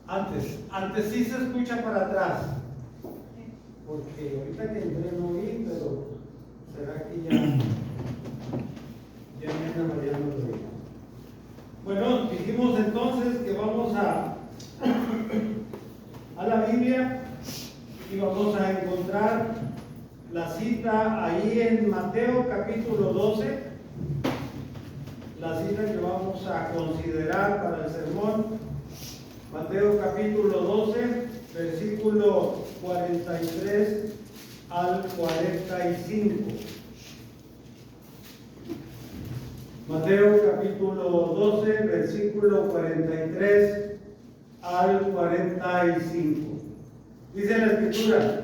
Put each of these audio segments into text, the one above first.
Antes sí se escucha para atrás, porque ahorita que entré no vi, pero será que ya me anda variando de ahí. Bueno, dijimos entonces que vamos a la Biblia y vamos a encontrar la cita ahí en Mateo capítulo 12, la cita que vamos a considerar para el sermón. Mateo capítulo 12, versículo 43 al 45. Mateo capítulo 12, versículo 43 al 45. Dice la Escritura: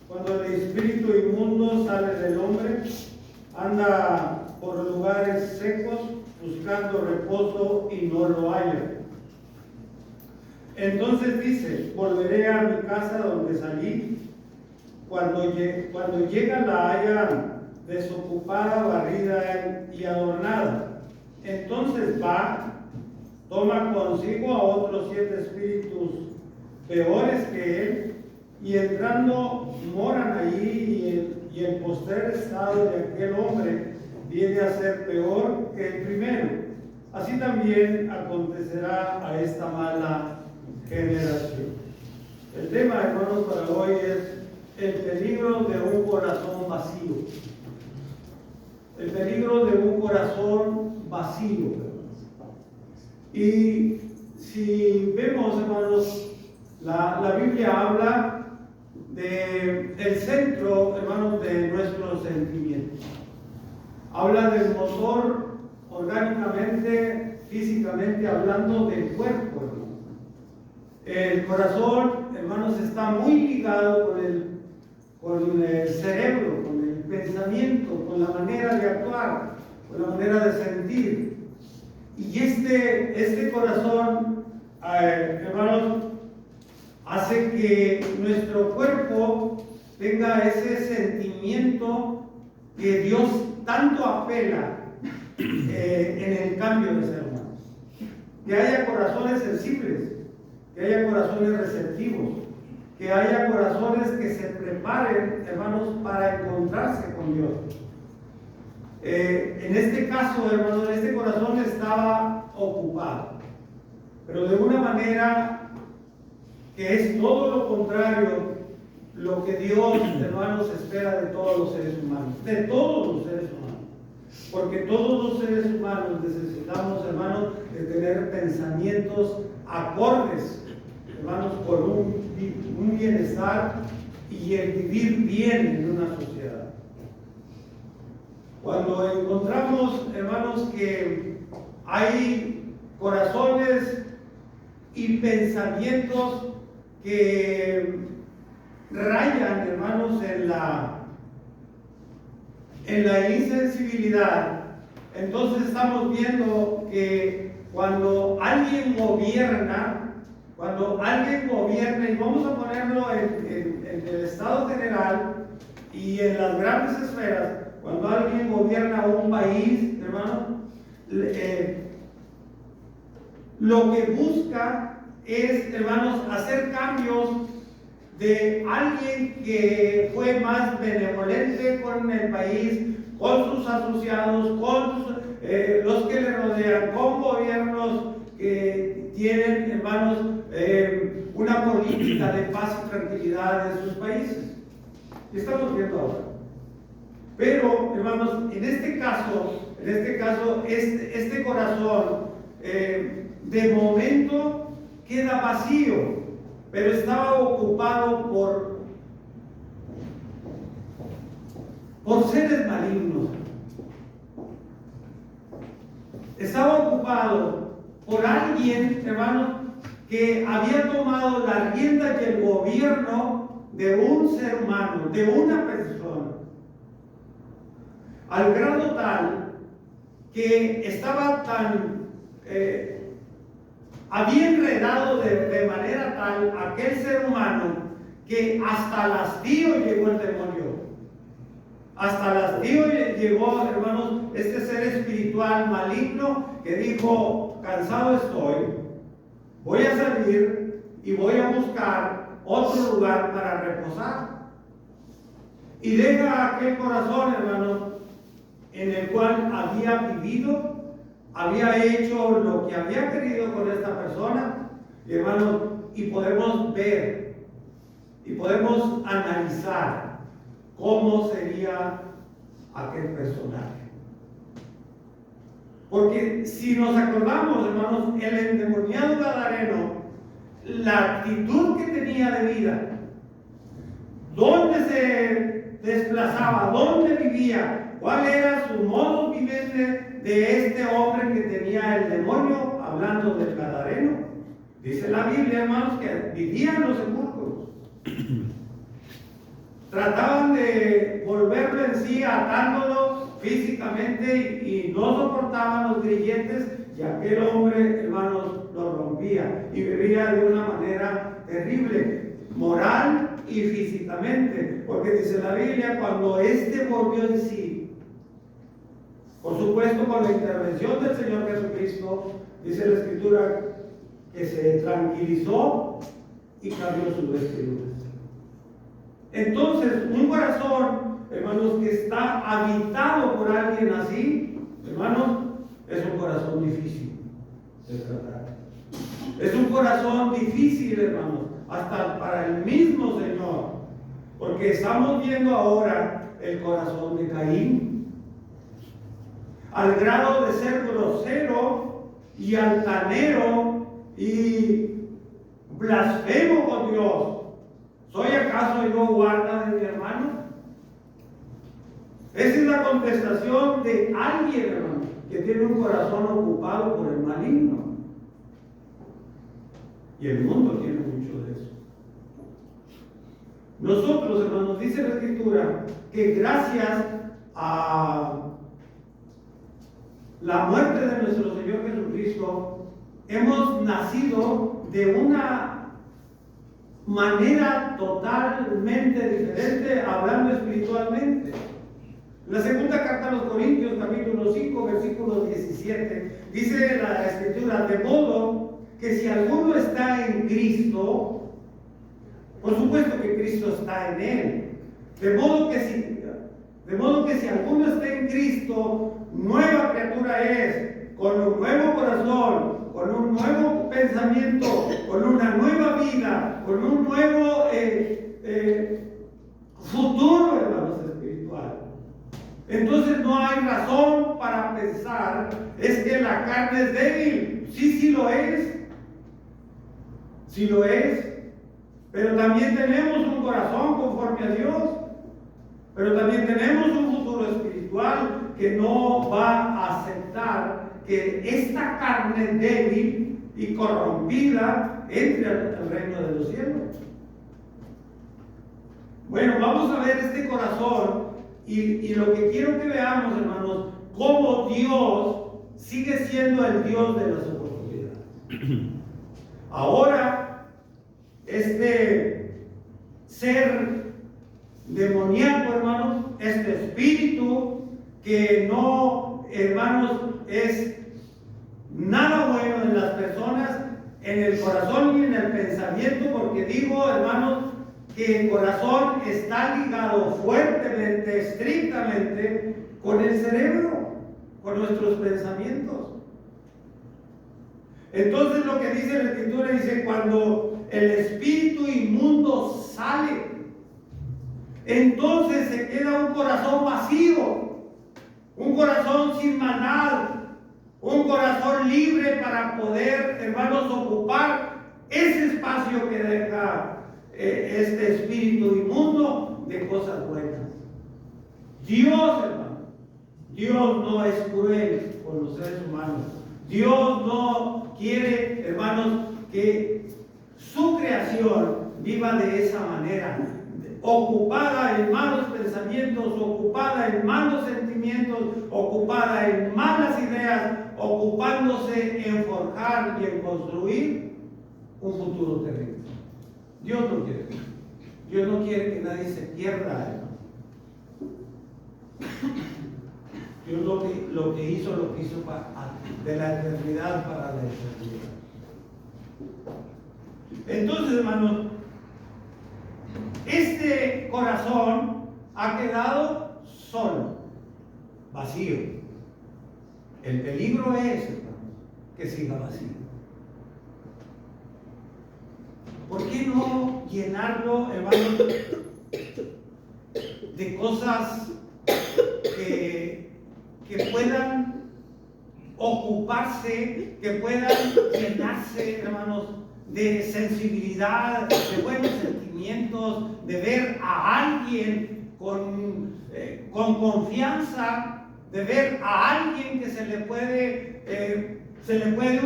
cuando el espíritu inmundo sale del hombre, anda por lugares secos buscando reposo y no lo halla. Entonces dice: volveré a mi casa donde salí. Cuando llega la halla desocupada, barrida y adornada. Entonces va, toma consigo a otros 7 espíritus peores que él, y entrando moran allí, y el postrer estado de aquel hombre viene a ser peor que el primero. Así también acontecerá a esta mala generación. El tema, hermanos, para hoy es el peligro de un corazón vacío. El peligro de un corazón vacío. Y si vemos, hermanos, la Biblia habla del centro, hermanos, de nuestros sentimientos. Habla del motor orgánicamente, físicamente hablando, del cuerpo, hermanos. El corazón, hermanos, está muy ligado con el cerebro, con el pensamiento, con la manera de actuar, con la manera de sentir. Y este corazón, hermanos, hace que nuestro cuerpo tenga ese sentimiento que Dios tanto apela en el cambio de ser humano. Que haya corazones sensibles, que haya corazones receptivos, que haya corazones que se preparen, hermanos, para encontrarse con Dios. En este caso, hermanos, este corazón estaba ocupado, pero de una manera que es todo lo contrario lo que Dios, hermanos, espera de todos los seres humanos, de todos los seres humanos, porque todos los seres humanos necesitamos, hermanos, de tener pensamientos acordes, hermanos, por un bienestar y el vivir bien en una sociedad. Cuando encontramos, hermanos, que hay corazones y pensamientos que rayan, hermanos, en la insensibilidad, entonces estamos viendo que cuando alguien gobierna, y vamos a ponerlo en el estado general y en las grandes esferas, cuando alguien gobierna un país, hermano, lo que busca es, hermanos, hacer cambios de alguien que fue más benevolente con el país, con sus asociados, con los que le rodean, con gobiernos que tienen, hermanos, una política de paz y tranquilidad en sus países. Y estamos viendo ahora. Pero, hermanos, en este caso, este corazón de momento queda vacío, pero estaba ocupado por seres malignos. Estaba ocupado por alguien, hermanos, que había tomado la rienda y el gobierno de un ser humano, de una persona, al grado tal que estaba había enredado de manera tal aquel ser humano que hasta el hastío llegó el demonio. Hasta el hastío llegó, hermanos, este ser espiritual maligno que dijo: cansado estoy, voy a salir y voy a buscar otro lugar para reposar. Y deja aquel corazón, hermanos, en el cual había vivido, había hecho lo que había querido con esta persona, hermanos, y podemos ver y podemos analizar cómo sería aquel personaje. Porque si nos acordamos, hermanos, el endemoniado gadareno, la actitud que tenía de vida, dónde se desplazaba, dónde vivía, cuál era su modo viviente de este hombre que tenía el demonio, hablando del gadareno. Dice la Biblia, hermanos, que vivían los sepulcros. Trataban de volverlo en sí, atándolo físicamente, y no soportaban los grilletes, y aquel hombre, hermanos, lo rompía y vivía de una manera terrible, moral y físicamente, porque dice la Biblia, cuando éste volvió en sí, por supuesto con la intervención del Señor Jesucristo, dice la Escritura que se tranquilizó y cambió sus vestiduras. Entonces, un corazón, hermanos, que está habitado por alguien así, hermanos, es un corazón difícil de tratar. Es un corazón difícil, hermanos, hasta para el mismo Señor, porque estamos viendo ahora el corazón de Caín, al grado de ser grosero y altanero y blasfemo con Dios. ¿Soy acaso yo guarda de mi hermano? Esa es la contestación de alguien, hermano, que tiene un corazón ocupado por el maligno. Y el mundo tiene mucho de eso. Nosotros, hermanos, dice la Escritura que gracias a la muerte de nuestro Señor Jesucristo, hemos nacido de una manera totalmente diferente, hablando espiritualmente. La segunda carta a los Corintios, capítulo 5, versículo 17, dice la Escritura: de modo que si alguno está en Cristo, por supuesto que Cristo está en él, de modo que si alguno está en Cristo, nueva criatura es, con un nuevo corazón, con un nuevo pensamiento, con una nueva vida, con un nuevo futuro, hermanos, espiritual. Entonces no hay razón para pensar es que la carne es débil. Sí lo es. Sí lo es. Pero también tenemos un corazón conforme a Dios. Pero también tenemos un futuro espiritual que no va a aceptar que esta carne débil y corrompida entre al reino de los cielos. Bueno, vamos a ver este corazón y lo que quiero que veamos, hermanos, cómo Dios sigue siendo el Dios de las oportunidades. Ahora, este ser demoníaco, hermanos, este espíritu que no, hermanos, es nada bueno en las personas, en el corazón y en el pensamiento, porque digo, hermanos, que el corazón está ligado fuertemente, estrictamente con el cerebro, con nuestros pensamientos. Entonces lo que dice la Escritura, dice: cuando el espíritu inmundo sale, entonces se queda un corazón vacío, un corazón sin maldad, un corazón libre para poder, hermanos, ocupar ese espacio que deja este espíritu inmundo de cosas buenas. Dios, hermano, Dios no es cruel con los seres humanos. Dios no quiere, hermanos, que su creación viva de esa manera, ocupada en malos pensamientos, ocupada en malos sentimientos, ocupada en malas ideas, ocupándose en forjar y en construir un futuro terrible. Dios no quiere. Dios no quiere que nadie se pierda, hermano. Dios lo que hizo de la eternidad para la eternidad. Entonces, hermanos, este corazón ha quedado solo, vacío. El peligro es, hermanos, que siga vacío. ¿Por qué no llenarlo, hermanos, de cosas que puedan ocuparse, que puedan llenarse, hermanos, de sensibilidad, de buenos sentimientos, de ver a alguien con confianza, de ver a alguien que se le puede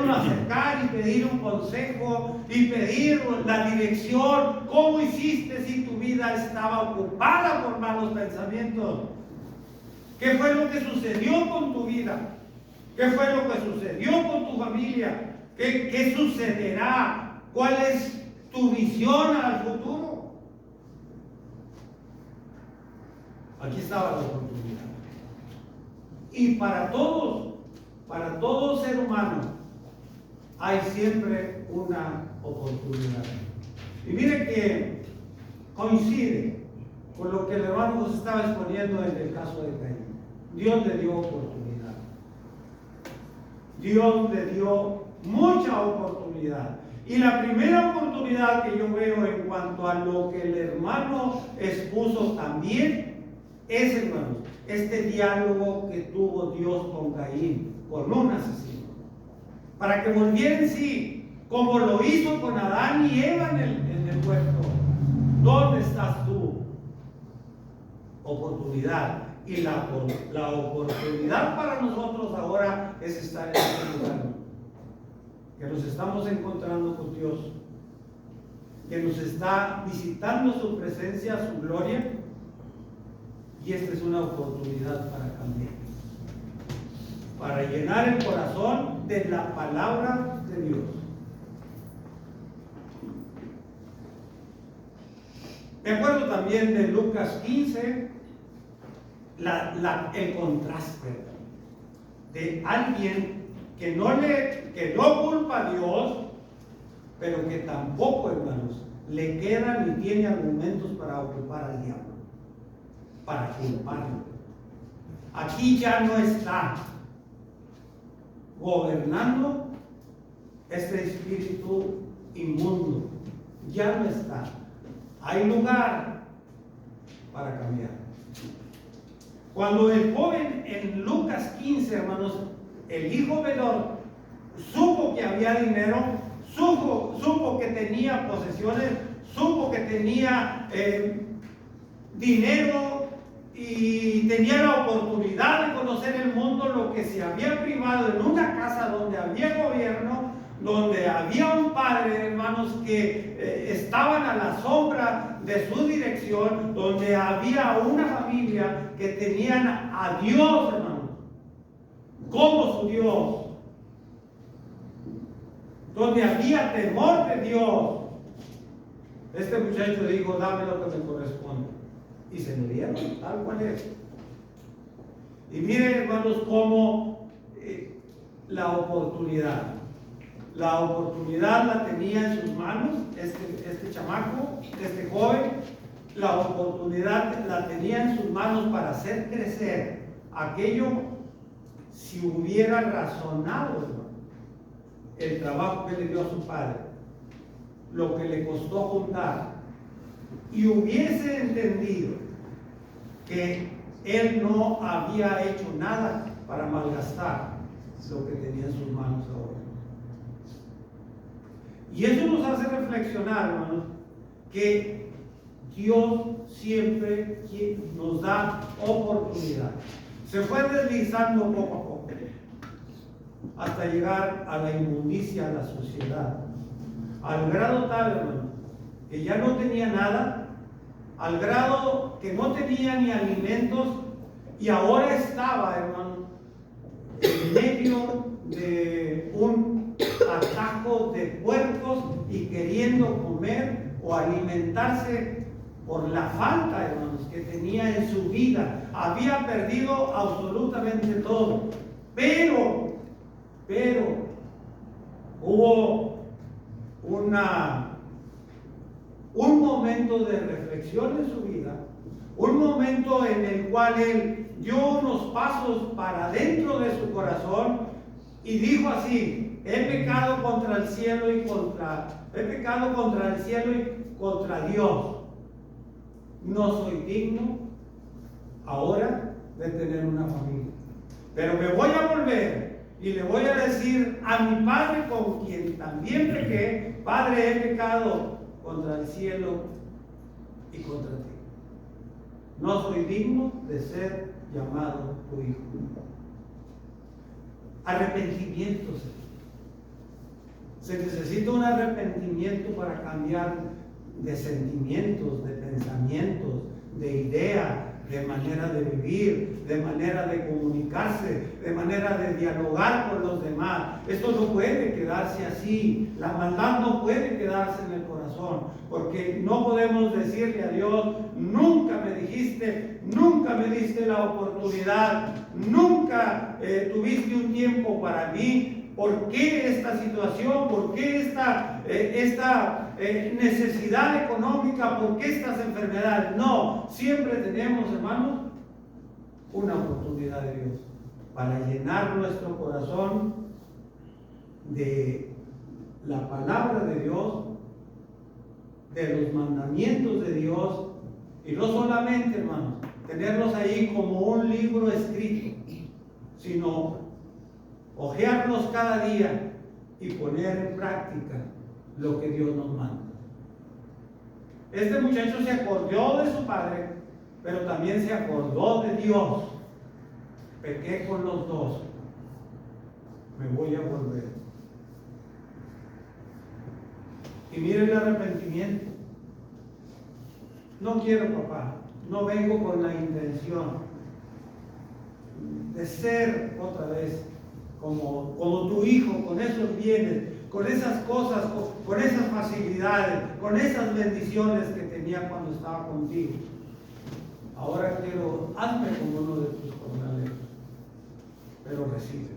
uno acercar y pedir un consejo y pedir la dirección? ¿Cómo hiciste si tu vida estaba ocupada por malos pensamientos? ¿Qué fue lo que sucedió con tu vida? ¿Qué fue lo que sucedió con tu familia? ¿Qué sucederá? ¿Cuál es tu visión al futuro? Aquí estaba la oportunidad. Y para todo ser humano, hay siempre una oportunidad. Y mire que coincide con lo que el hermano nos estaba exponiendo en el caso de Caín. Dios le dio oportunidad. Dios le dio mucha oportunidad. Y la primera oportunidad que yo veo en cuanto a lo que el hermano expuso también es, hermanos, este diálogo que tuvo Dios con Caín, con un asesino, para que volviera en sí, como lo hizo con Adán y Eva en el huerto. ¿Dónde estás tú? Oportunidad. Y la oportunidad para nosotros ahora es estar en este lugar, que nos estamos encontrando con Dios, que nos está visitando su presencia, su gloria, y esta es una oportunidad para cambiar, para llenar el corazón de la palabra de Dios. Me acuerdo también de Lucas 15, el contraste de alguien que no culpa a Dios, pero que tampoco, hermanos, le quedan ni tiene argumentos para ocupar al diablo, para culparlo. Aquí ya no está gobernando este espíritu inmundo, ya no está. Hay lugar para cambiar. Cuando el joven en Lucas 15, hermanos, el hijo menor supo que había dinero, supo que tenía posesiones, supo que tenía dinero y tenía la oportunidad de conocer el mundo, lo que se había privado en una casa donde había gobierno, donde había un padre, hermanos, que estaban a la sombra de su dirección, donde había una familia que tenían a Dios, hermanos, como su Dios, donde había temor de Dios. Este muchacho dijo: dame lo que me corresponde, y se le dieron tal cual es. Y miren, hermanos, cómo la oportunidad la tenía en sus manos este chamaco, este joven. La oportunidad la tenía en sus manos para hacer crecer aquello, si hubiera razonado, hermano, el trabajo que le dio a su padre, lo que le costó juntar, y hubiese entendido que él no había hecho nada para malgastar lo que tenía en sus manos ahora. Y eso nos hace reflexionar, hermanos, que Dios siempre nos da oportunidad. Se fue deslizando poco a poco hasta llegar a la inmundicia, a la suciedad, al grado tal, hermano, que ya no tenía nada, al grado que no tenía ni alimentos, y ahora estaba, hermano, en medio de un atajo de puercos y queriendo comer o alimentarse por la falta, hermanos, que tenía en su vida. Había perdido absolutamente todo. Pero hubo un momento de reflexión en su vida, un momento en el cual él dio unos pasos para dentro de su corazón y dijo así: he pecado contra el cielo y contra Dios. No soy digno ahora de tener una familia. Pero me voy a volver y le voy a decir a mi padre, con quien también pequé: Padre, he pecado contra el cielo y contra ti. No soy digno de ser llamado tu hijo. Arrepentimiento. Se necesita un arrepentimiento para cambiar de sentimientos, de pensamientos, de idea, de manera de vivir, de manera de comunicarse, de manera de dialogar con los demás. Esto no puede quedarse así. La maldad no puede quedarse en el corazón, porque no podemos decirle a Dios: nunca me dijiste, nunca me diste la oportunidad, nunca tuviste un tiempo para mí. ¿Por qué esta situación? ¿Por qué esta necesidad económica? ¿Por qué estas enfermedades? No, siempre tenemos, hermanos, una oportunidad de Dios para llenar nuestro corazón de la palabra de Dios, de los mandamientos de Dios, y no solamente, hermanos, tenerlos ahí como un libro escrito, sino hojearlos cada día y poner en práctica lo que Dios nos manda. Este muchacho se acordó de su padre, pero también se acordó de Dios. Pequé con los dos, me voy a volver. Y miren el arrepentimiento. No quiero, papá, no vengo con la intención de ser otra vez como tu hijo, con esos bienes, con esas cosas, con esas facilidades, con esas bendiciones que tenía cuando estaba contigo. Ahora quiero, hazme como uno de tus jornaleros, pero recibe.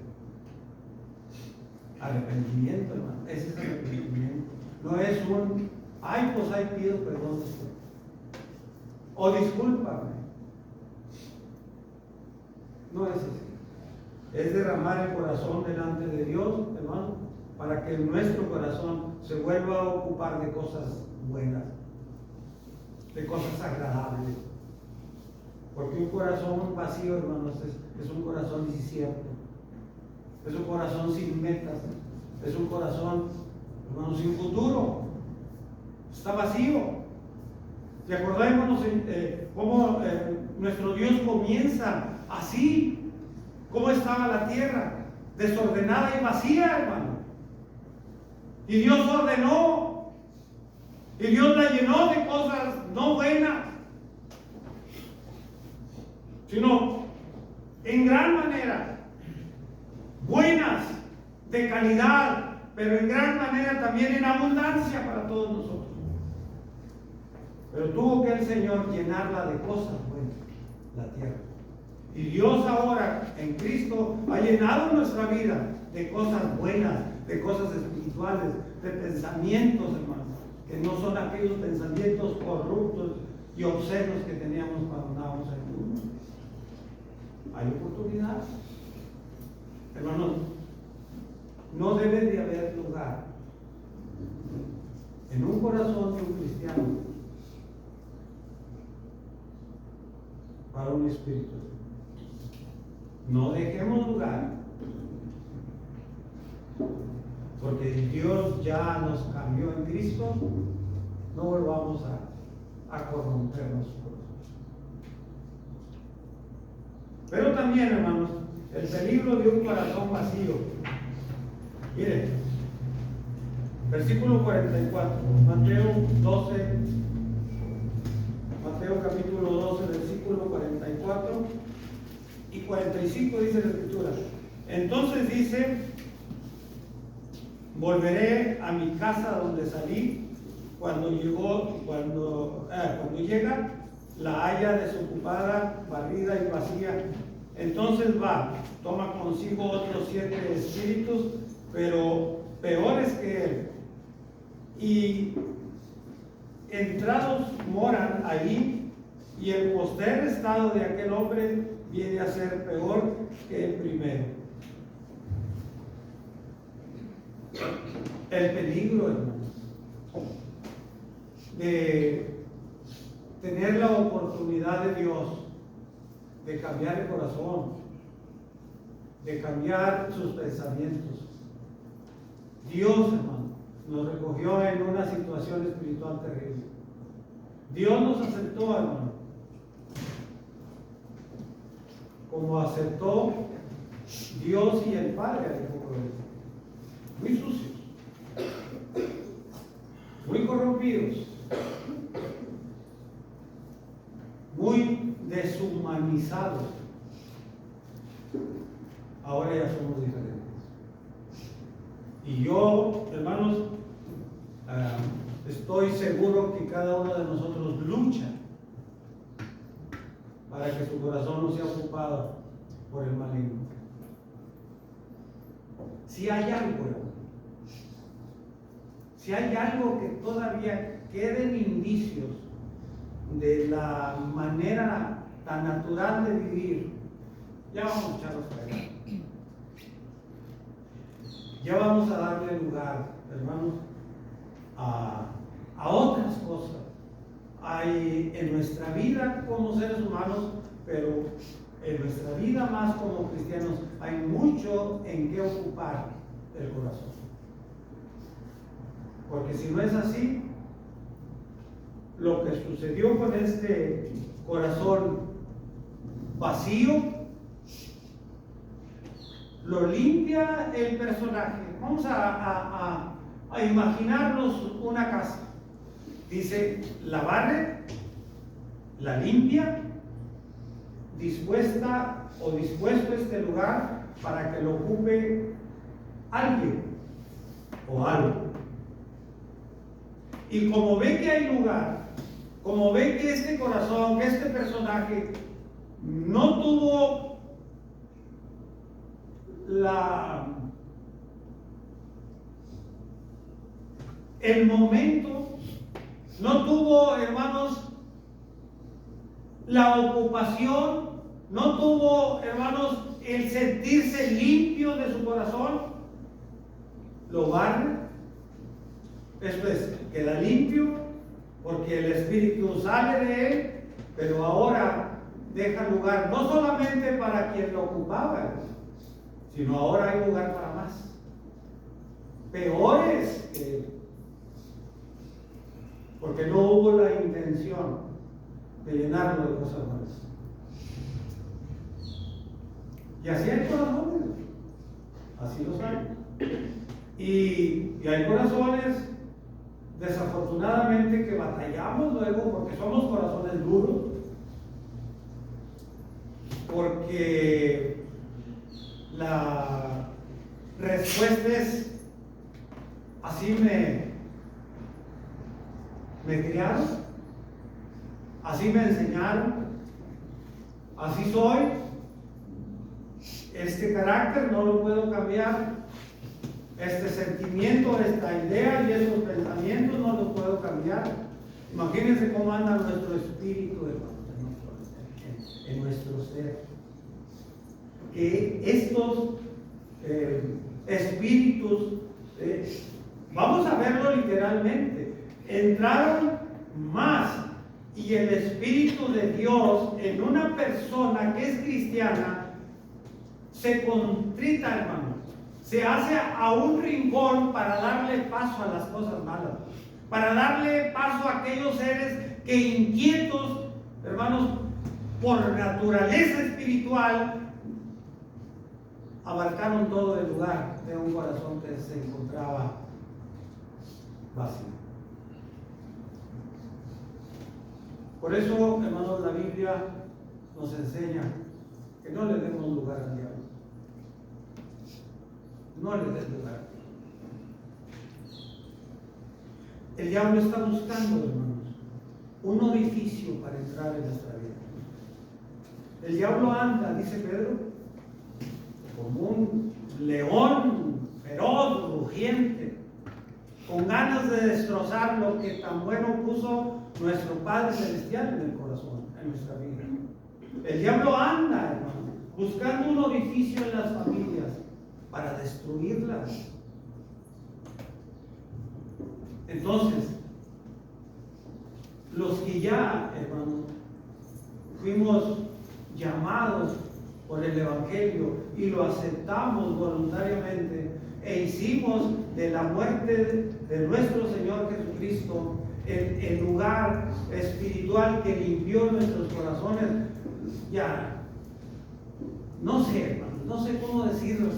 Arrepentimiento, hermano, ese es arrepentimiento. No es ay, pues ahí pido perdón después, o discúlpame. No es así. Es derramar el corazón delante de Dios, hermano, para que nuestro corazón se vuelva a ocupar de cosas buenas, de cosas agradables. Porque un corazón vacío, hermanos, es un corazón incierto, es un corazón sin metas, es un corazón, hermanos, sin futuro. Está vacío. Y acordémonos cómo nuestro Dios comienza así. ¿Cómo estaba la tierra? Desordenada y vacía, hermano. Y Dios ordenó. Y Dios la llenó de cosas no buenas, sino en gran manera buenas, de calidad, pero en gran manera también en abundancia para todos nosotros. Pero tuvo que el Señor llenarla de cosas buenas, la tierra. Y Dios ahora en Cristo ha llenado nuestra vida de cosas buenas, de cosas espirituales, de pensamientos, hermanos, que no son aquellos pensamientos corruptos y obscenos que teníamos cuando andábamos en el mundo. Hay oportunidad. Hermanos, no debe de haber lugar en un corazón de un cristiano para un espíritu. No dejemos lugar, porque Dios ya nos cambió en Cristo. No volvamos a corrompernos por eso. Pero también, hermanos, el peligro de un corazón vacío. Miren, versículo 44, Mateo capítulo 12, versículo 44 y 45 dice la Escritura. Entonces dice: volveré a mi casa donde salí cuando llega, la halla desocupada, barrida y vacía. Entonces va, toma consigo otros 7 espíritus, pero peores que él. Y entrados moran ahí, y el postrer estado de aquel hombre viene a ser peor que el primero. El peligro, hermanos, de tener la oportunidad de Dios de cambiar el corazón, de cambiar sus pensamientos. Dios, hermano, nos recogió en una situación espiritual terrible. Dios nos aceptó, hermano, como aceptó Dios y el Padre al pueblo de Dios. Muy sucios, muy corrompidos, muy deshumanizados. Ahora ya somos diferentes. Y yo, hermanos, estoy seguro que cada uno de nosotros lucha para que su corazón no sea ocupado por el maligno. Si hay algo, si hay algo que todavía queden indicios de la manera tan natural de vivir, ya vamos a echarlos para allá. Ya vamos a darle lugar, hermanos, a otras cosas. Hay en nuestra vida como seres humanos, pero en nuestra vida más como cristianos, hay mucho en qué ocupar el corazón. Porque si no es así, lo que sucedió con este corazón vacío, lo limpia el personaje. Vamos a imaginarnos una casa. Dice, la barre, la limpia, dispuesta o dispuesto este lugar para que lo ocupe alguien o algo. Y como ve que hay lugar, como ve que este corazón, que este personaje no tuvo el momento, no tuvo, hermanos, la ocupación, no tuvo, hermanos, el sentirse limpio de su corazón, lo barre. Después queda limpio porque el Espíritu sale de él, pero ahora deja lugar no solamente para quien lo ocupaba, sino ahora hay lugar para más, peores que él, porque no hubo la intención de llenarlo de cosas malas. Y así hay corazones, así los hay. Y hay corazones, desafortunadamente, que batallamos luego porque somos corazones duros, porque la respuesta es: así me criaron, así me enseñaron, así soy, este carácter no lo puedo cambiar, este sentimiento, esta idea y estos pensamientos no los puedo cambiar. Imagínense cómo anda nuestro espíritu, en nuestro ser. Que estos espíritus, vamos a verlo literalmente, entraron más, y el Espíritu de Dios en una persona que es cristiana se contrita, hermano, se hace a un rincón para darle paso a las cosas malas, para darle paso a aquellos seres que, inquietos, hermanos, por naturaleza espiritual, abarcaron todo el lugar de un corazón que se encontraba vacío. Por eso, hermanos, la Biblia nos enseña que no le demos lugar al diablo. No le des lugar. El diablo está buscando, hermanos, un orificio para entrar en nuestra vida. El diablo anda, dice Pedro, como un león feroz, rugiente, con ganas de destrozar lo que tan bueno puso nuestro Padre Celestial en el corazón, en nuestra vida. El diablo anda, hermano, buscando un orificio en las familias para destruirlas. Entonces, los que ya, hermano, fuimos llamados por el Evangelio y lo aceptamos voluntariamente e hicimos de la muerte de nuestro Señor Jesucristo el lugar espiritual que limpió nuestros corazones, ya, no sé, hermano, no sé cómo decirlo,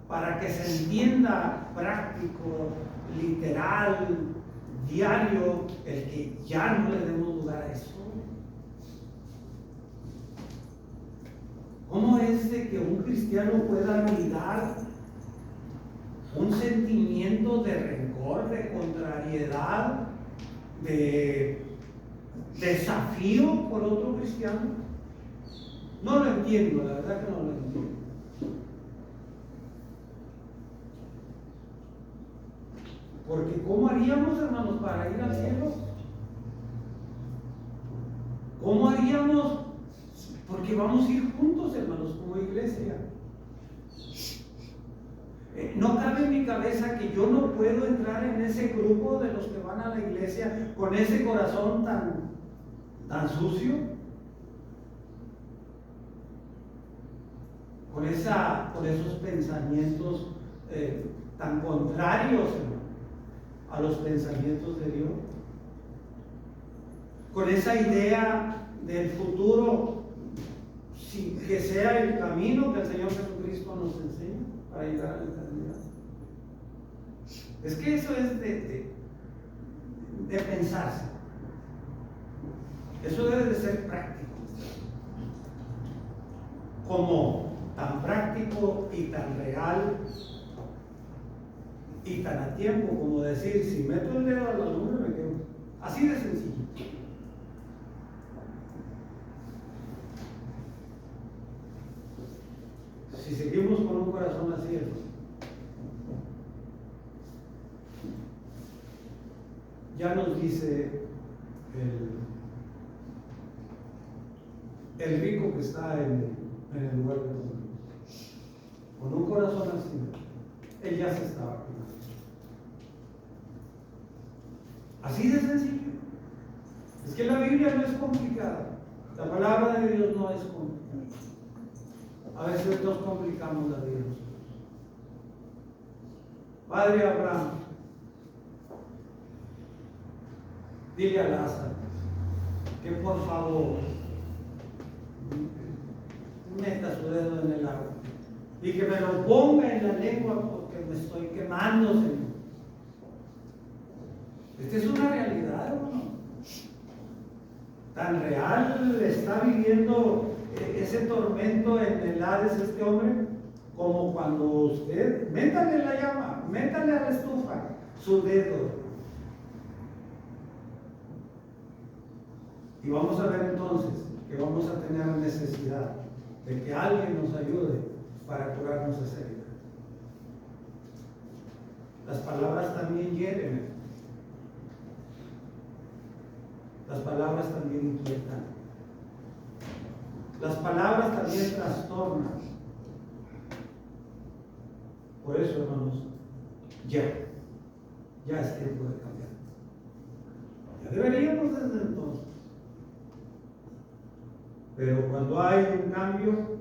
para que se entienda práctico, literal, diario, el que ya no le demos lugar a eso. ¿Cómo es de que un cristiano pueda olvidar un sentimiento de rencor, de contrariedad, de desafío por otro cristiano? No lo entiendo, la verdad que no lo entiendo. Porque ¿cómo haríamos, hermanos, para ir al cielo? ¿Cómo haríamos? Porque vamos a ir juntos, hermanos, como iglesia. No cabe en mi cabeza que yo no puedo entrar en ese grupo de los que van a la iglesia con ese corazón tan sucio, con esos pensamientos tan contrarios, hermano, a los pensamientos de Dios, con esa idea del futuro sin que sea el camino que el Señor Jesucristo nos enseña para llegar a la eternidad. Es que eso es de pensarse. Eso debe de ser práctico, como tan práctico y tan real y tan a tiempo como decir, si meto el dedo a la lumbre me quedo. Así de sencillo. Si seguimos con un corazón así, ya nos dice el rico que está en el lugar de los ricos, con un corazón así, él ya se estaba curando. Así de sencillo. Es que la Biblia no es complicada, la palabra de Dios no es complicada. A veces nos complicamos la vida nosotros. Padre Abraham, dile a Lázaro que por favor meta su dedo en el agua y que me lo ponga en la lengua porque me estoy quemando, Señor. Esta es una realidad, hermano. Tan real está viviendo ese tormento en el Hades este hombre, como cuando usted, métale la llama, métale a la estufa su dedo. Y vamos a ver entonces que vamos a tener necesidad de que alguien nos ayude para curarnos esa herida. Las palabras también hieren. Las palabras también inquietan. Las palabras también trastornan. Por eso, hermanos, ya es tiempo de cambiar. Ya deberíamos desde entonces. Pero cuando hay un cambio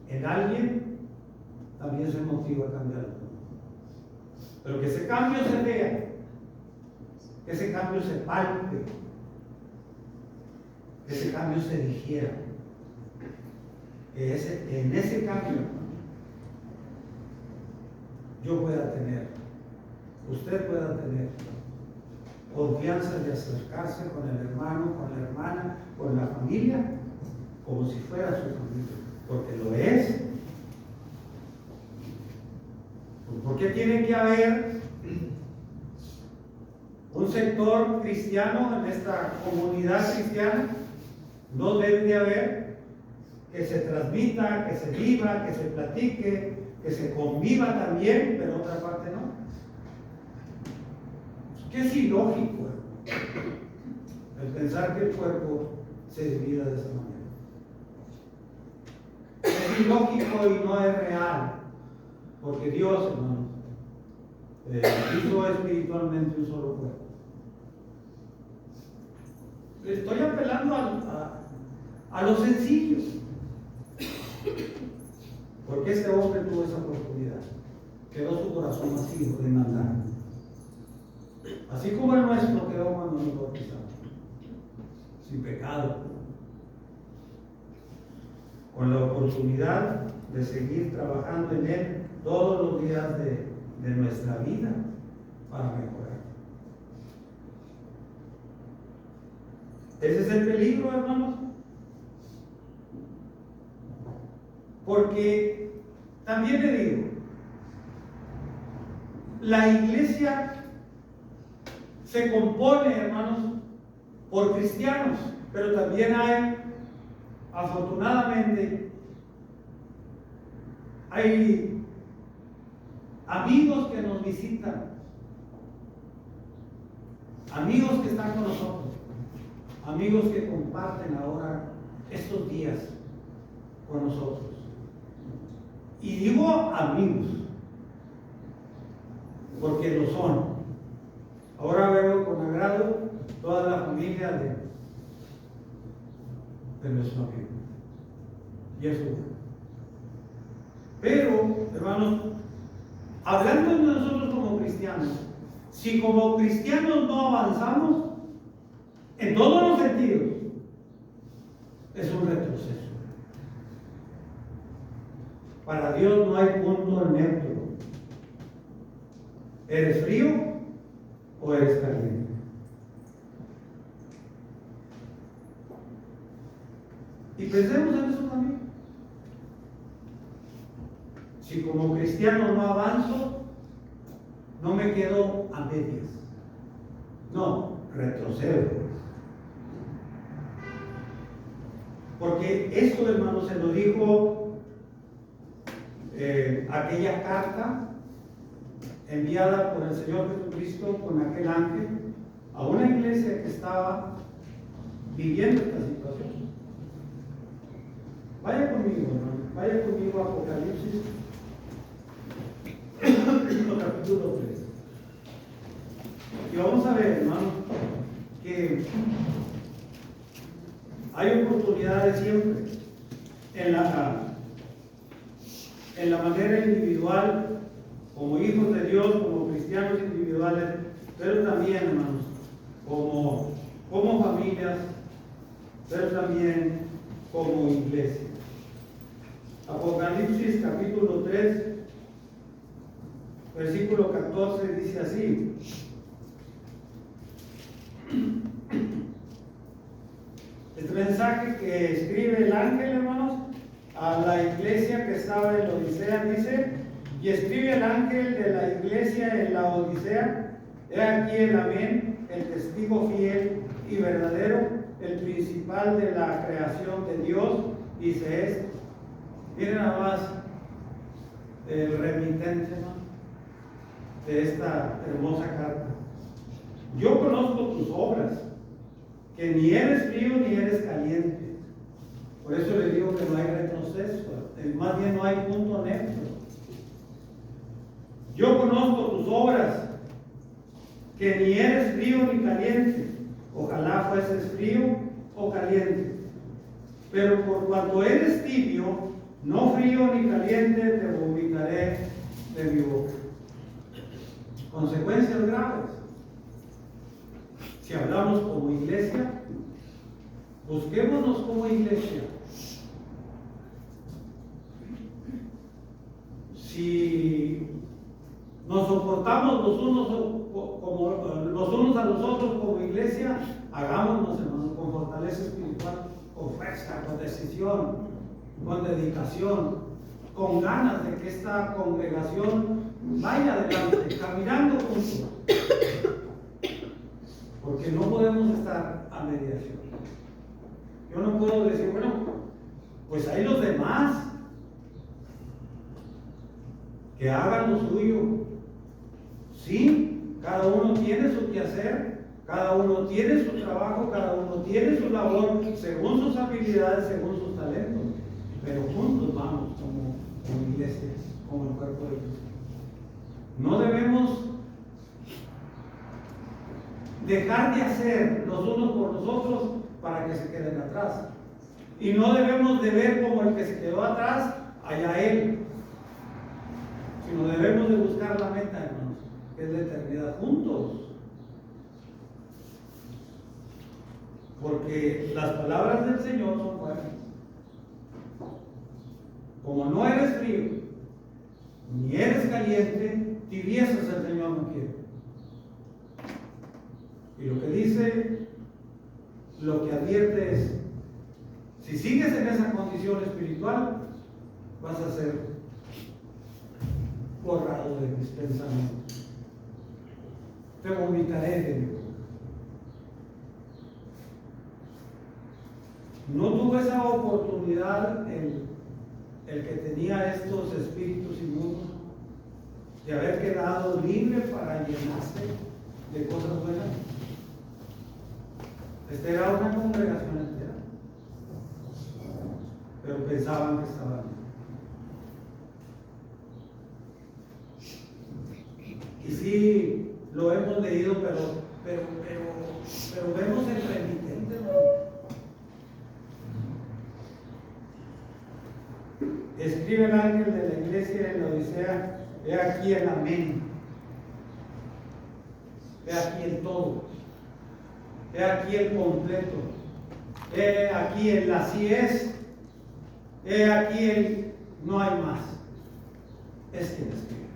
en alguien, también se motiva a cambiarlo. Pero que ese cambio se vea, que ese cambio se palpe, que ese cambio se digiera, que en ese cambio yo pueda tener, usted pueda tener confianza de acercarse con el hermano, con la hermana, con la familia, como si fuera su familia, porque lo es. ¿Por qué tiene que haber un sector cristiano, en esta comunidad cristiana, no debe de haber que se transmita, que se viva, que se platique, que se conviva también, pero otra parte no. Que es ilógico el pensar que el cuerpo se divida de esa manera. Es ilógico y no es real, porque Dios, hermanos, hizo espiritualmente un solo cuerpo. Estoy apelando a los sencillos, porque este hombre tuvo esa oportunidad, quedó su corazón vacío de mandar, así como el nuestro quedó cuando nos bautizamos, sin pecado, con la oportunidad de seguir trabajando en él todos los días de nuestra vida para mejorar. Ese es el peligro, hermanos, porque también le digo, la iglesia se compone, hermanos, por cristianos, pero también hay, afortunadamente, hay amigos que nos visitan, amigos que están con nosotros, amigos que comparten ahora estos días con nosotros. Y digo amigos, porque lo son. Ahora veo con agrado toda la familia de nuestro amigo. Y eso. Pero, hermanos, hablando de nosotros como cristianos, si como cristianos no avanzamos, en todos los sentidos, es un retroceso. Para Dios no hay punto neutro. ¿Eres frío o eres caliente? Y pensemos en eso también. Si como cristiano no avanzo, no me quedo a medias. No, retrocedo. Porque esto, hermanos, se lo dijo aquella carta enviada por el Señor Jesucristo con aquel ángel a una iglesia que estaba viviendo esta situación. Vaya conmigo, hermano, vaya conmigo a Apocalipsis, capítulo 3. Y vamos a ver, hermano, que hay oportunidades siempre en la manera individual, como hijos de Dios, como cristianos individuales, pero también, hermanos, como familias, pero también como iglesia. Apocalipsis capítulo 3, versículo 14 dice así: este mensaje que escribe el ángel, hermanos, a la iglesia que estaba en la Odisea, dice: y escribe el ángel de la iglesia en la Odisea, he aquí el amén, el testigo fiel y verdadero, el principal de la creación de Dios, dice esto. Miren nada más el remitente, ¿no?, de esta hermosa carta. Yo conozco tus obras, que ni eres frío ni eres caliente. Por eso le digo que no hay retroceso, más bien no hay punto neutro. Yo conozco tus obras, que ni eres frío ni caliente. Ojalá fueses frío o caliente. Pero por cuanto eres tibio, no frío ni caliente, te vomitaré de mi boca. Consecuencias graves. Si hablamos como iglesia, busquémonos como iglesia. Si nos soportamos los unos a los otros como iglesia, hagámonos, hermanos, con fortaleza espiritual, con fuerza, con decisión, con dedicación, con ganas de que esta congregación vaya adelante, caminando juntos. a mediación. Yo no puedo decir, bueno, pues hay los demás que hagan lo suyo. Sí, cada uno tiene su quehacer, cada uno tiene su trabajo, cada uno tiene su labor, según sus habilidades, según sus talentos. Pero juntos vamos como iglesia, como el cuerpo de Cristo. No debemos dejar de hacer los unos por los otros para que se queden atrás. Y no debemos de ver como el que se quedó atrás, allá él. Sino debemos de buscar la meta, hermanos, que es la eternidad juntos. Porque las palabras del Señor son buenas. Como no eres frío, ni eres caliente, tibiezas el Señor no quiere. Y lo que dice, lo que advierte es, si sigues en esa condición espiritual, vas a ser borrado de mis pensamientos. Te vomitaré de mi boca. No tuvo esa oportunidad el que tenía estos espíritus inmundos de haber quedado libre para llenarse de cosas buenas. Esta era una congregación entera, pero pensaban que estaban bien. Y sí, lo hemos leído, pero vemos el remitente, ¿no? Escribe el ángel de la iglesia en la Odisea: he aquí el amén, he aquí el todo, he aquí el completo, he aquí el así es, he aquí el no hay más. Es quien escribe.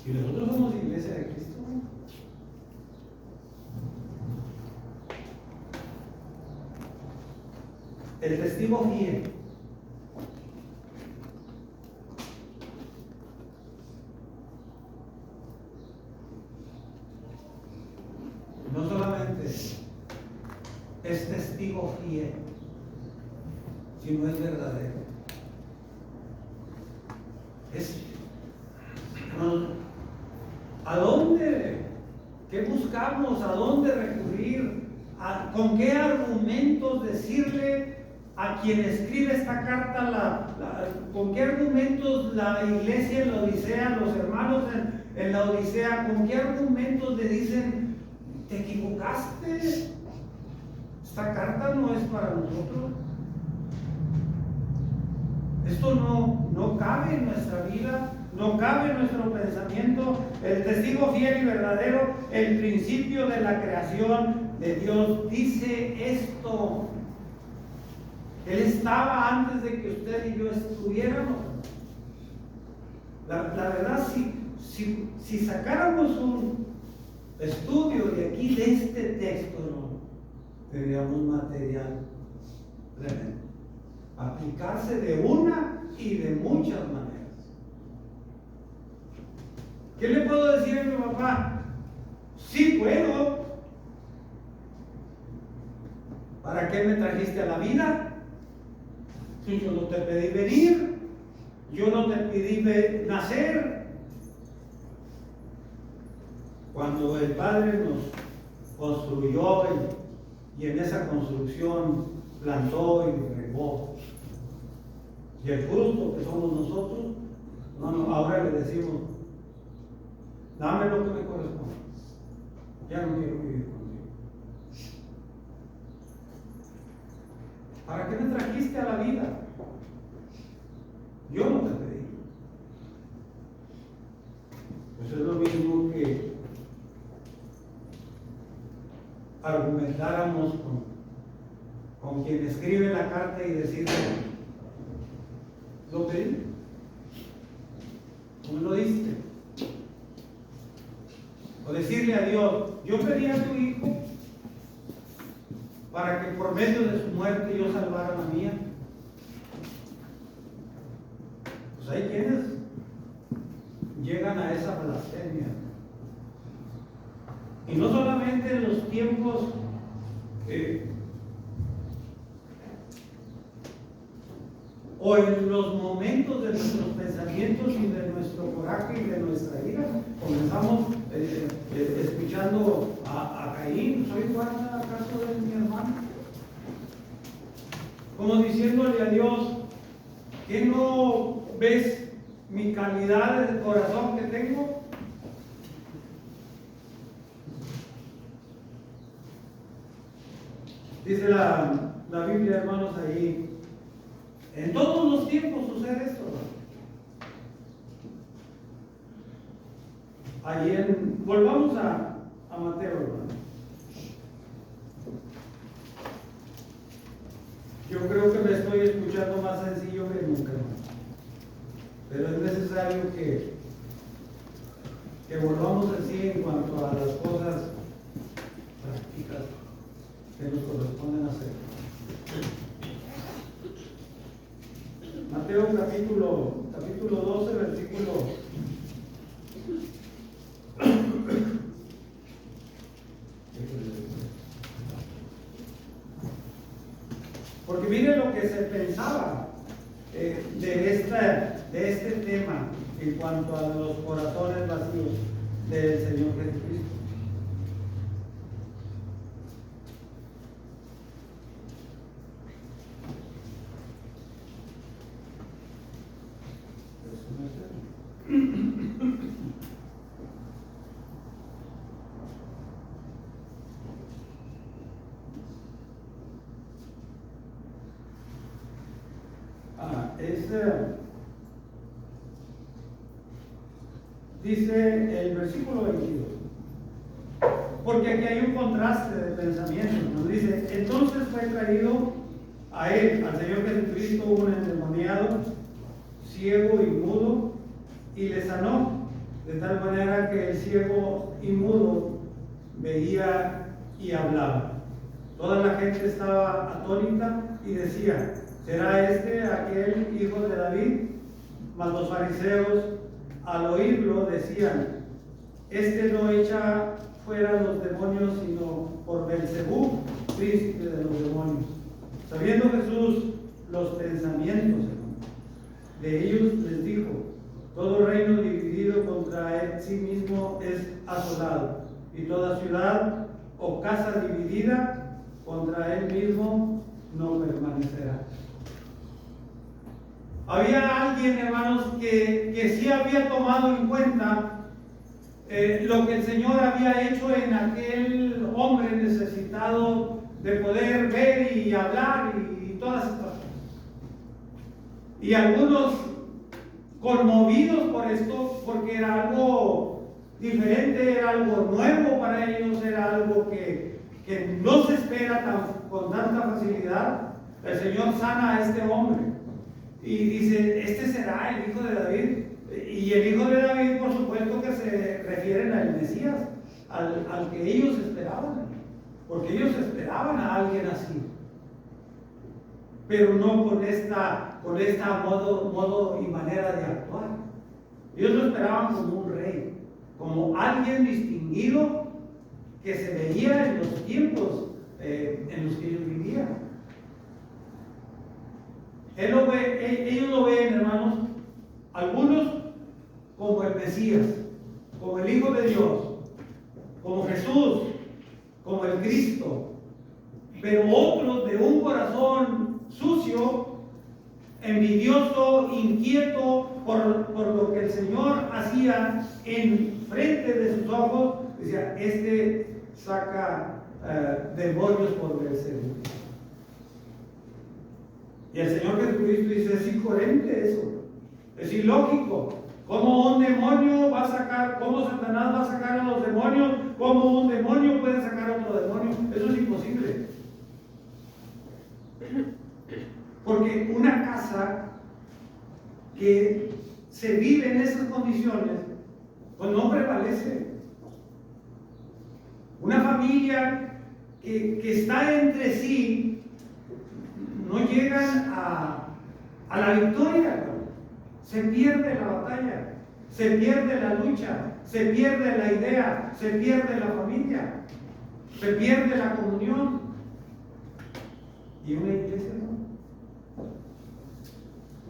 Y nosotros somos iglesia de Cristo. El testigo fiel. No solamente es testigo fiel, sino es verdadero. ¿A dónde? ¿Qué buscamos? ¿A dónde recurrir? ¿Con qué argumentos decirle a quien escribe esta carta? ¿Con qué argumentos la iglesia en la Odisea, los hermanos en la Odisea, con qué argumentos le dicen: te equivocaste? Esta carta no es para nosotros. Esto no cabe en nuestra vida, no cabe en nuestro pensamiento. El testigo fiel y verdadero, el principio de la creación de Dios, dice esto. Él estaba antes de que usted y yo estuviéramos. La verdad, si sacáramos un estudio de aquí, de este texto, no tendríamos material tremendo. Aplicarse de una y de muchas maneras. ¿Qué le puedo decir a mi papá? Sí puedo. ¿Para qué me trajiste a la vida? Si yo no te pedí venir, yo no te pedí nacer. Cuando el Padre nos construyó y en esa construcción plantó y regó, y el fruto que somos nosotros, ahora le decimos: dame lo que me corresponde, ya no quiero vivir contigo. ¿Para qué me trajiste a la vida? Yo no te pedí. Pues es lo mismo que argumentáramos con quien escribe la carta y decirle: lo pedí, tú me lo diste. O decirle a Dios: yo pedí a tu hijo para que por medio de su muerte yo salvara la mía. Pues hay quienes llegan a esa blasfemia. Y no solamente en los tiempos o en los momentos de nuestros pensamientos y de nuestro coraje y de nuestra ira, comenzamos escuchando a Caín: ¿soy igual acaso de mi hermano? Como diciéndole a Dios: ¿qué no ves mi calidad de corazón que tengo? Dice la Biblia, hermanos, ahí: en todos los tiempos sucede esto. Volvamos a Mateo, hermano. Yo creo que me estoy escuchando más sencillo que nunca, hermano. Pero es necesario que volvamos así en cuanto a las cosas prácticas que nos corresponden hacer. Mateo capítulo 12, versículo porque mire lo que se pensaba de este tema en cuanto a los corazones vacíos del Señor Jesucristo. Dice el versículo 22, porque aquí hay un contraste de pensamiento. Nos dice: entonces fue traído a él, al Señor Jesucristo, un endemoniado, ciego y mudo, y le sanó, de tal manera que el ciego y mudo veía y hablaba. Toda la gente estaba atónita y decía: ¿será este aquel hijo de David? Mas los fariseos, al oírlo, decían: este no echa fuera los demonios, sino por Belzebú, príncipe de los demonios. Sabiendo Jesús los pensamientos de ellos, les dijo: todo reino dividido contra sí mismo es asolado, y toda ciudad o casa dividida contra él mismo no permanecerá. Había alguien, hermanos, que sí había tomado en cuenta lo que el Señor había hecho en aquel hombre necesitado de poder ver y hablar y todas estas cosas. Y algunos conmovidos por esto, porque era algo diferente, era algo nuevo para ellos, era algo que no se espera con tanta facilidad. El Señor sana a este hombre y dice: este será el hijo de David. Y el hijo de David, por supuesto, que se refieren al Mesías, al que ellos esperaban, porque ellos esperaban a alguien así, pero no con esta modo y manera de actuar. Ellos lo esperaban como un rey, como alguien distinguido que se veía en los tiempos en los que ellos vivían. Ellos lo ven, hermanos, algunos como el Mesías, como el Hijo de Dios, como Jesús, como el Cristo, pero otros de un corazón sucio, envidioso, inquieto por lo que el Señor hacía en frente de sus ojos. Decía: este saca demonios por Belzebú. Y el Señor Jesucristo dice: es incoherente eso, es ilógico. ¿Cómo un demonio va a sacar, cómo Satanás va a sacar a los demonios? ¿Cómo un demonio puede sacar a otro demonio? Eso es imposible. Porque una casa que se vive en esas condiciones, pues no prevalece. Una familia que está entre sí, no llegan a la victoria. Se pierde la batalla, se pierde la lucha, se pierde la idea, se pierde la familia, se pierde la comunión. ¿Y una iglesia no?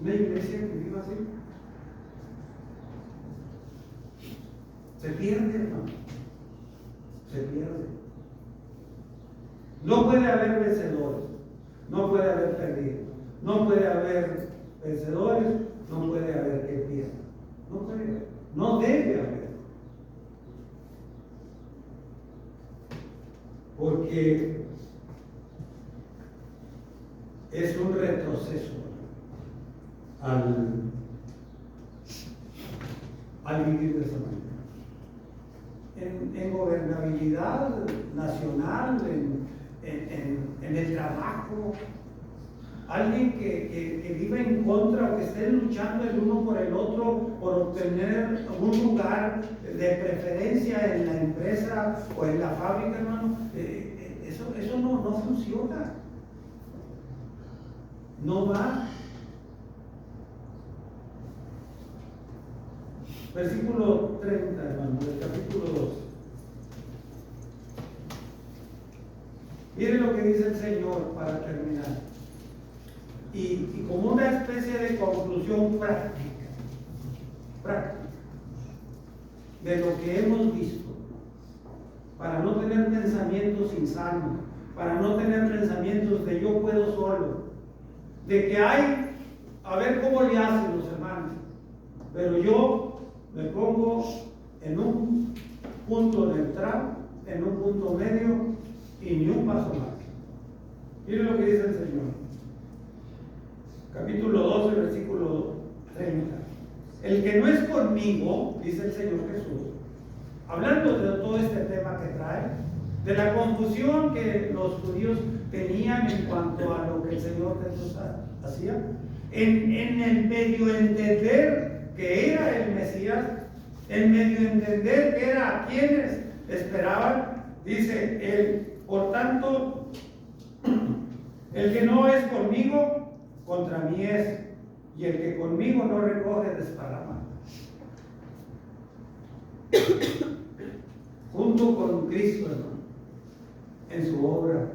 ¿Una iglesia que viva así? Se pierde, hermano. Se pierde. No puede haber vencedores, no puede haber perdidos, no puede haber vencedores, no puede haber que pierda. No puede haber, no debe haber. Porque es un retroceso al vivir de esa manera. En gobernabilidad nacional, en el trabajo, alguien que vive en contra o que esté luchando el uno por el otro por obtener un lugar de preferencia en la empresa o en la fábrica, hermano, eso no funciona. No va. Versículo 30, hermano, del capítulo 2. Miren lo que dice el Señor para terminar. Y como una especie de conclusión práctica de lo que hemos visto, para no tener pensamientos insanos, para no tener pensamientos de yo puedo solo, de que hay, a ver cómo le hacen los hermanos, pero yo me pongo en un punto neutral, en un punto medio y ni un paso más. Miren lo que dice el Señor. Capítulo 12, versículo 30. El que no es conmigo, dice el Señor Jesús, hablando de todo este tema que trae, de la confusión que los judíos tenían en cuanto a lo que el Señor Jesús hacía, en el medio entender que era el Mesías, en medio entender que era a quienes esperaban, dice él, por tanto, el que no es conmigo, contra mí es, y el que conmigo no recoge, desparrama. Junto con Cristo, hermano, en su obra,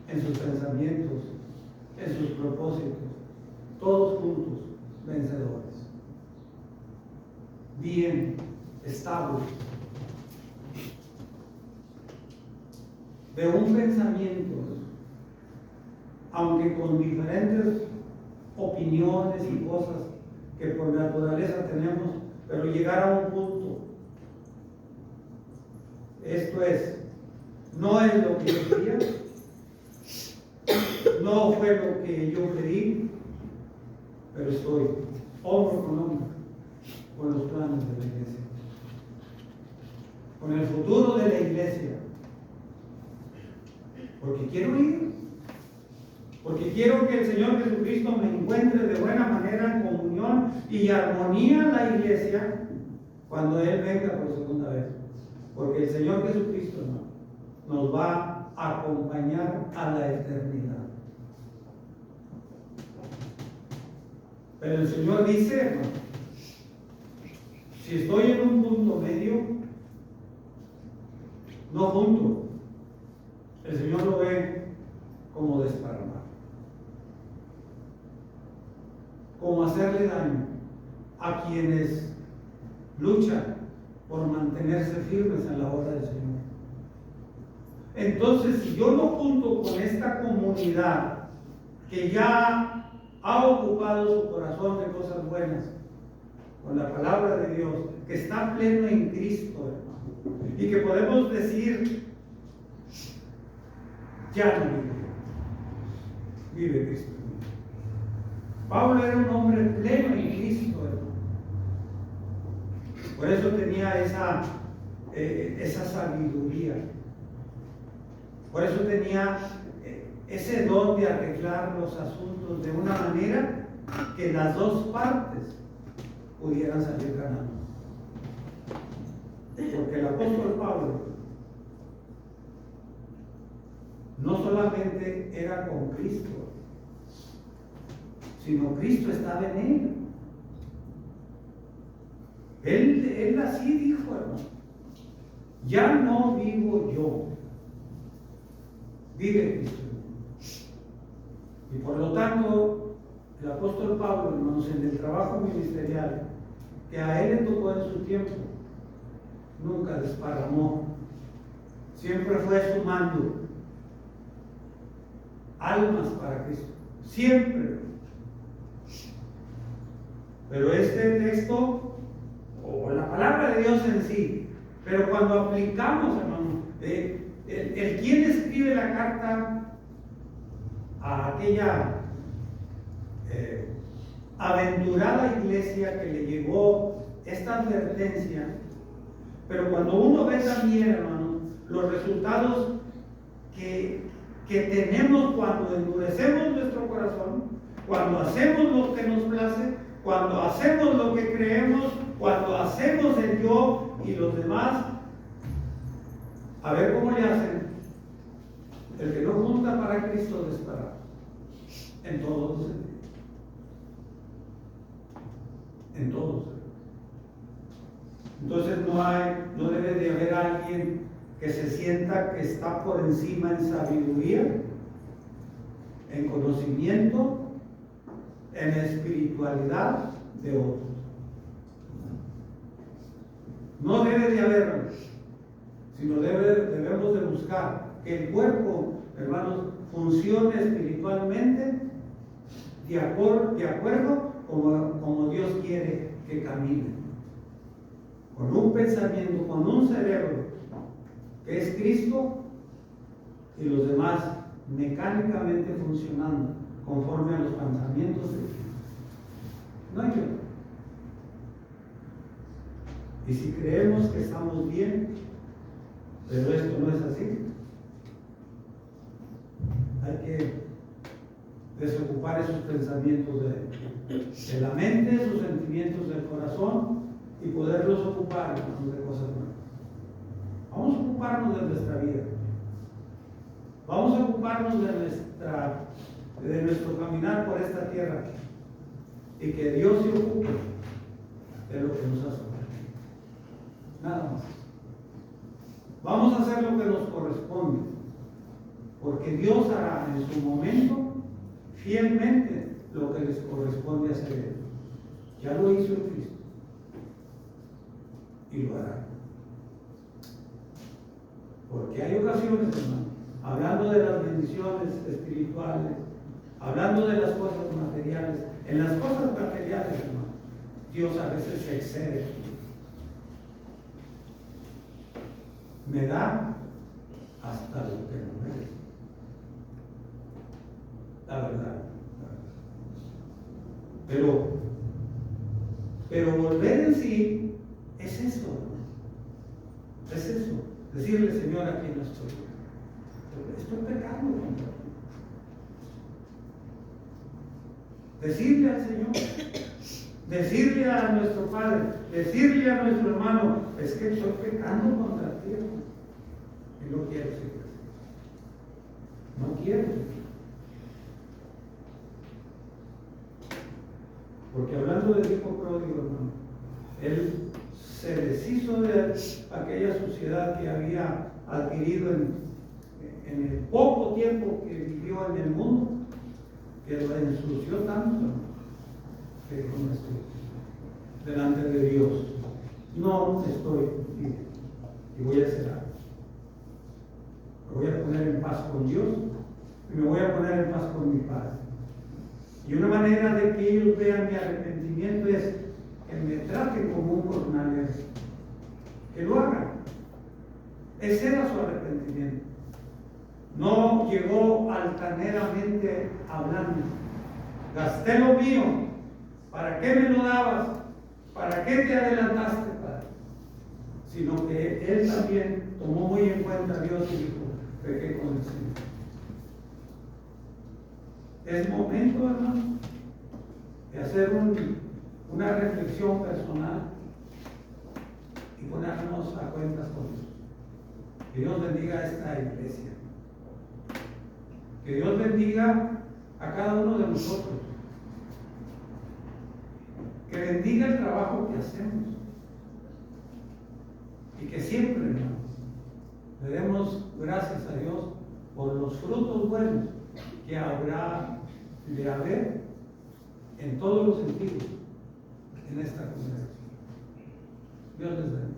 en sus pensamientos, en sus propósitos, todos juntos, vencedores. Bien, estables, de un pensamiento, aunque con diferentes opiniones y cosas que por naturaleza tenemos, pero llegar a un punto. Esto es, no es lo que yo quería, no fue lo que yo pedí, pero estoy hombro con hombro con los planes de la iglesia, con el futuro de la iglesia, porque quiero ir, porque quiero que el Señor Jesucristo me encuentre de buena manera en comunión y armonía en la iglesia cuando Él venga por segunda vez, porque el Señor Jesucristo nos va a acompañar a la eternidad. Pero el Señor dice, hermano, si estoy en un punto medio, no junto, el Señor lo ve como desparramar, como hacerle daño a quienes luchan por mantenerse firmes en la obra del Señor. Entonces, si yo no junto con esta comunidad que ya ha ocupado su corazón de cosas buenas, con la palabra de Dios, que está pleno en Cristo, hermano, y que podemos decir, ya no vive, vive Cristo. Pablo era un hombre pleno en Cristo, hermano. Por eso tenía esa sabiduría. Por eso tenía ese don de arreglar los asuntos de una manera que las dos partes pudieran salir ganando. Porque el apóstol Pablo no solamente era con Cristo, sino Cristo estaba en él. Él así dijo, hermano, ya no vivo yo, vive Cristo. Y por lo tanto, el apóstol Pablo, hermanos, en el trabajo ministerial que a él le tocó en su tiempo, nunca desparramó. Siempre fue sumando almas para Cristo. Siempre. Pero este texto, o la palabra de Dios en sí, pero cuando aplicamos, hermano, el quien escribe la carta a aquella aventurada iglesia que le llegó esta advertencia, pero cuando uno ve también, hermano, los resultados que tenemos cuando endurecemos nuestro corazón, cuando hacemos lo que nos place, cuando hacemos lo que creemos, cuando hacemos el yo y los demás, a ver cómo le hacen. El que no junta para Cristo desparra en todos los sentidos. En todos. Entonces no debe de haber alguien que se sienta que está por encima en sabiduría, en conocimiento, en espiritualidad de otros. No debe de haberlo, sino debemos de buscar que el cuerpo, hermanos, funcione espiritualmente de acuerdo como Dios quiere que camine. Con un pensamiento, con un cerebro que es Cristo y los demás mecánicamente funcionando conforme a los pensamientos de Cristo. No hay otro. Y si creemos que estamos bien, pero esto no es así, hay que desocupar esos pensamientos de la mente, esos sentimientos del corazón y poderlos ocupar de cosas nuevas. Vamos a ocuparnos de nuestra vida. Vamos a ocuparnos de nuestro caminar por esta tierra y que Dios se ocupe de lo que nos hace falta. Nada más. Vamos a hacer lo que nos corresponde, porque Dios hará en su momento fielmente lo que les corresponde hacer. Ya lo hizo en Cristo y lo hará. Porque hay ocasiones, hermano, hablando de las bendiciones espirituales, hablando de las cosas materiales, en las cosas materiales, hermano, Dios a veces se excede. Me da hasta lo que no merece. La verdad. Pero volver en sí es eso, ¿no? Es eso. Decirle, Señor, aquí no estoy. Estoy pecando contra ti. Decirle al Señor, decirle a nuestro Padre, decirle a nuestro hermano, es que estoy pecando contra ti. Y no quiero seguir así. No quiero. Porque hablando del hijo pródigo, hermano, él se deshizo de aquella suciedad que había adquirido en el poco tiempo que vivió en el mundo, que lo ensució tanto, que con esto, delante de Dios, no estoy bien y voy a hacer algo. Me voy a poner en paz con Dios y me voy a poner en paz con mi Padre. Y una manera de que ellos vean mi arrepentimiento es que me traten como un jornalero, que lo hagan. Ese era su arrepentimiento. No llegó altaneramente hablando. Gasté lo mío. ¿Para qué me lo dabas? ¿Para qué te adelantaste, Padre? Sino que él también tomó muy en cuenta a Dios y dijo, pequé con el Señor. Es momento, hermano, de hacer una reflexión personal y ponernos a cuentas con Dios. Que Dios bendiga a esta iglesia. Que Dios bendiga a cada uno de nosotros. Que bendiga el trabajo que hacemos. Y que siempre, hermanos, le demos gracias a Dios por los frutos buenos que habrá de haber en todos los sentidos en esta congregación. Dios les bendiga.